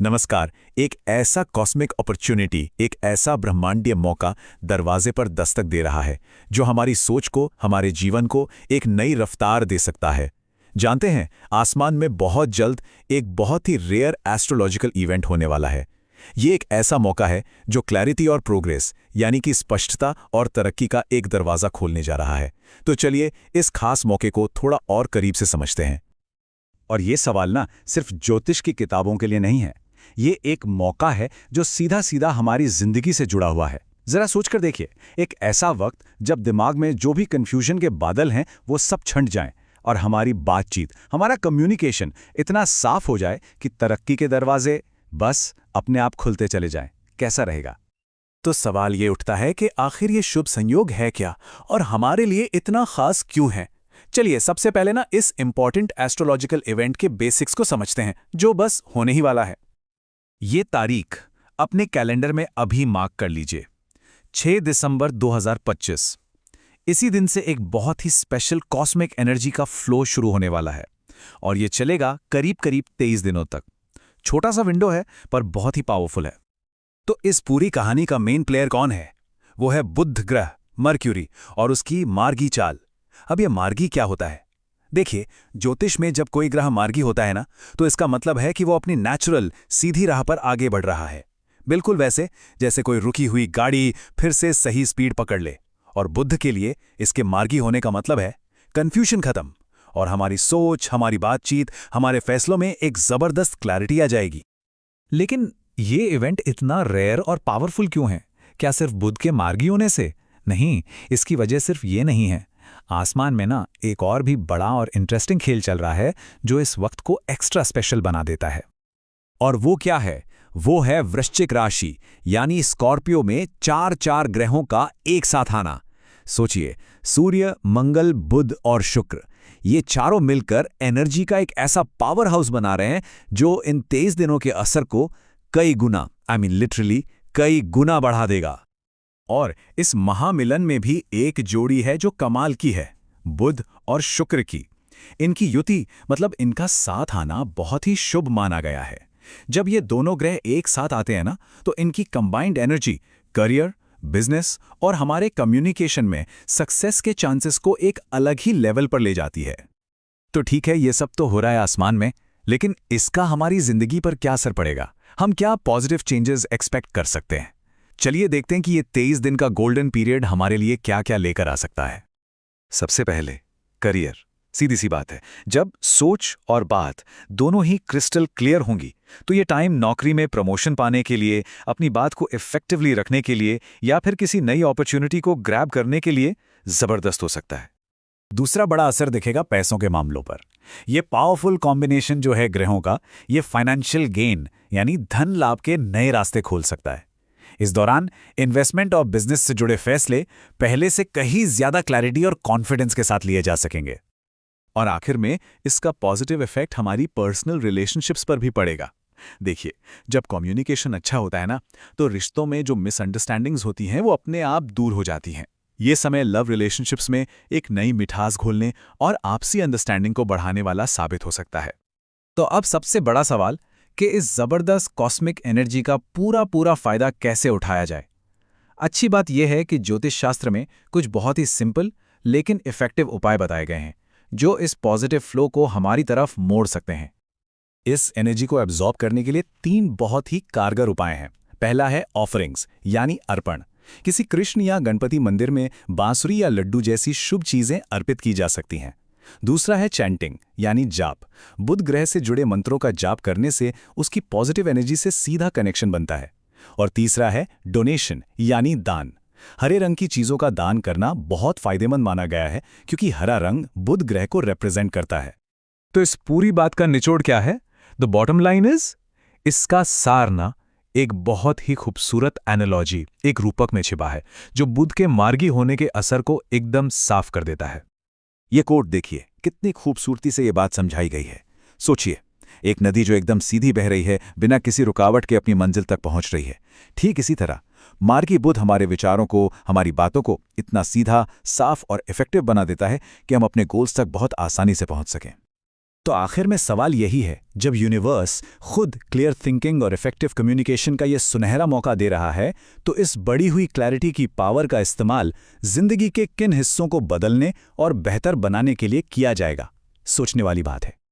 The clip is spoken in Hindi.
नमस्कार। एक ऐसा कॉस्मिक अपॉर्चुनिटी, एक ऐसा ब्रह्मांडीय मौका दरवाजे पर दस्तक दे रहा है जो हमारी सोच को, हमारे जीवन को एक नई रफ्तार दे सकता है। जानते हैं, आसमान में बहुत जल्द एक बहुत ही रेयर एस्ट्रोलॉजिकल इवेंट होने वाला है। ये एक ऐसा मौका है जो क्लैरिटी और प्रोग्रेस यानी कि स्पष्टता और तरक्की का एक दरवाज़ा खोलने जा रहा है। तो चलिए इस खास मौके को थोड़ा और करीब से समझते हैं। और ये सवाल ना सिर्फ ज्योतिष की किताबों के लिए नहीं है। ये एक मौका है जो सीधा सीधा हमारी जिंदगी से जुड़ा हुआ है। जरा सोचकर देखिए, एक ऐसा वक्त जब दिमाग में जो भी कंफ्यूजन के बादल हैं वो सब छंट जाएं और हमारी बातचीत, हमारा कम्युनिकेशन इतना साफ हो जाए कि तरक्की के दरवाजे बस अपने आप खुलते चले जाएं। कैसा रहेगा? तो सवाल ये उठता है कि आखिर ये शुभ संयोग है क्या और हमारे लिए इतना खास क्यों है। चलिए सबसे पहले ना इस इंपॉर्टेंट एस्ट्रोलॉजिकल इवेंट के बेसिक्स को समझते हैं जो बस होने ही वाला है। ये तारीख अपने कैलेंडर में अभी मार्क कर लीजिए, 6 दिसंबर 2025। इसी दिन से एक बहुत ही स्पेशल कॉस्मिक एनर्जी का फ्लो शुरू होने वाला है और ये चलेगा करीब करीब 23 दिनों तक। छोटा सा विंडो है पर बहुत ही पावरफुल है। तो इस पूरी कहानी का मेन प्लेयर कौन है? वो है बुध ग्रह मर्क्यूरी और उसकी मार्गी चाल। अब ये मार्गी क्या होता है? देखिए, ज्योतिष में जब कोई ग्रह मार्गी होता है ना, तो इसका मतलब है कि वो अपनी नेचुरल सीधी राह पर आगे बढ़ रहा है। बिल्कुल वैसे जैसे कोई रुकी हुई गाड़ी फिर से सही स्पीड पकड़ ले। और बुध के लिए इसके मार्गी होने का मतलब है कंफ्यूजन खत्म और हमारी सोच, हमारी बातचीत, हमारे फैसलों में एक जबरदस्त क्लैरिटी आ जाएगी। लेकिन ये इवेंट इतना रेयर और पावरफुल क्यों है? क्या सिर्फ बुध के मार्गी होने से? नहीं, इसकी वजह सिर्फ ये नहीं है। आसमान में ना एक और भी बड़ा और इंटरेस्टिंग खेल चल रहा है जो इस वक्त को एक्स्ट्रा स्पेशल बना देता है। और वो क्या है? वो है वृश्चिक राशि यानी स्कॉर्पियो में चार चार ग्रहों का एक साथ आना। सोचिए, सूर्य, मंगल, बुध और शुक्र, ये चारों मिलकर एनर्जी का एक ऐसा पावर हाउस बना रहे हैं जो इन 23 दिनों के असर को कई गुना, लिटरली कई गुना बढ़ा देगा। और इस महामिलन में भी एक जोड़ी है जो कमाल की है, बुध और शुक्र की। इनकी युति मतलब इनका साथ आना बहुत ही शुभ माना गया है। जब ये दोनों ग्रह एक साथ आते हैं ना, तो इनकी कंबाइंड एनर्जी करियर, बिजनेस और हमारे कम्युनिकेशन में सक्सेस के चांसेस को एक अलग ही लेवल पर ले जाती है। तो ठीक है, ये सब तो हो रहा है आसमान में, लेकिन इसका हमारी जिंदगी पर क्या असर पड़ेगा? हम क्या पॉजिटिव चेंजेस एक्सपेक्ट कर सकते हैं? चलिए देखते हैं कि ये 23 दिन का गोल्डन पीरियड हमारे लिए क्या क्या लेकर आ सकता है। सबसे पहले करियर। सीधी सी बात है, जब सोच और बात दोनों ही क्रिस्टल क्लियर होंगी तो ये टाइम नौकरी में प्रमोशन पाने के लिए, अपनी बात को इफेक्टिवली रखने के लिए या फिर किसी नई अपॉर्चुनिटी को ग्रैब करने के लिए जबरदस्त हो सकता है। दूसरा बड़ा असर दिखेगा पैसों के मामलों पर। ये पावरफुल कॉम्बिनेशन जो है ग्रहों का, ये फाइनेंशियल गेन यानी धन लाभ के नए रास्ते खोल सकता है। इस दौरान इन्वेस्टमेंट और बिजनेस से जुड़े फैसले पहले से कहीं ज्यादा क्लैरिटी और कॉन्फिडेंस के साथ लिए जा सकेंगे। और आखिर में इसका पॉजिटिव इफेक्ट हमारी पर्सनल रिलेशनशिप्स पर भी पड़ेगा। देखिए, जब कम्युनिकेशन अच्छा होता है ना, तो रिश्तों में जो मिसअंडरस्टैंडिंग्स होती हैं वो अपने आप दूर हो जाती हैं। ये समय लव रिलेशनशिप्स में एक नई मिठास घोलने और आपसी अंडरस्टैंडिंग को बढ़ाने वाला साबित हो सकता है। तो अब सबसे बड़ा सवाल कि इस जबरदस्त कॉस्मिक एनर्जी का पूरा फायदा कैसे उठाया जाए। अच्छी बात यह है कि ज्योतिष शास्त्र में कुछ बहुत ही सिंपल लेकिन इफेक्टिव उपाय बताए गए हैं जो इस पॉजिटिव फ्लो को हमारी तरफ मोड़ सकते हैं। इस एनर्जी को एब्जॉर्ब करने के लिए 3 बहुत ही कारगर उपाय हैं। पहला है ऑफरिंग्स यानी अर्पण। किसी कृष्ण या गणपति मंदिर में बांसुरी या लड्डू जैसी शुभ चीजें अर्पित की जा सकती हैं। दूसरा है चैंटिंग यानी जाप। बुध ग्रह से जुड़े मंत्रों का जाप करने से उसकी पॉजिटिव एनर्जी से सीधा कनेक्शन बनता है। और तीसरा है डोनेशन यानी दान। हरे रंग की चीजों का दान करना बहुत फायदेमंद माना गया है क्योंकि हरा रंग बुध ग्रह को रिप्रेजेंट करता है। तो इस पूरी बात का निचोड़ क्या है? द बॉटम लाइन इज, इसका सार ना एक बहुत ही खूबसूरत एनालॉजी, एक रूपक में छिपा है जो बुध के मार्गी होने के असर को एकदम साफ कर देता है। ये कोट देखिए, कितनी खूबसूरती से ये बात समझाई गई है। सोचिए, एक नदी जो एकदम सीधी बह रही है, बिना किसी रुकावट के अपनी मंजिल तक पहुंच रही है। ठीक इसी तरह मार्गी बुध हमारे विचारों को, हमारी बातों को इतना सीधा, साफ और इफेक्टिव बना देता है कि हम अपने गोल्स तक बहुत आसानी से पहुंच सकें। तो आखिर में सवाल यही है, जब यूनिवर्स खुद क्लियर थिंकिंग और इफेक्टिव कम्युनिकेशन का ये सुनहरा मौका दे रहा है, तो इस बढ़ी हुई क्लैरिटी की पावर का इस्तेमाल जिंदगी के किन हिस्सों को बदलने और बेहतर बनाने के लिए किया जाएगा? सोचने वाली बात है।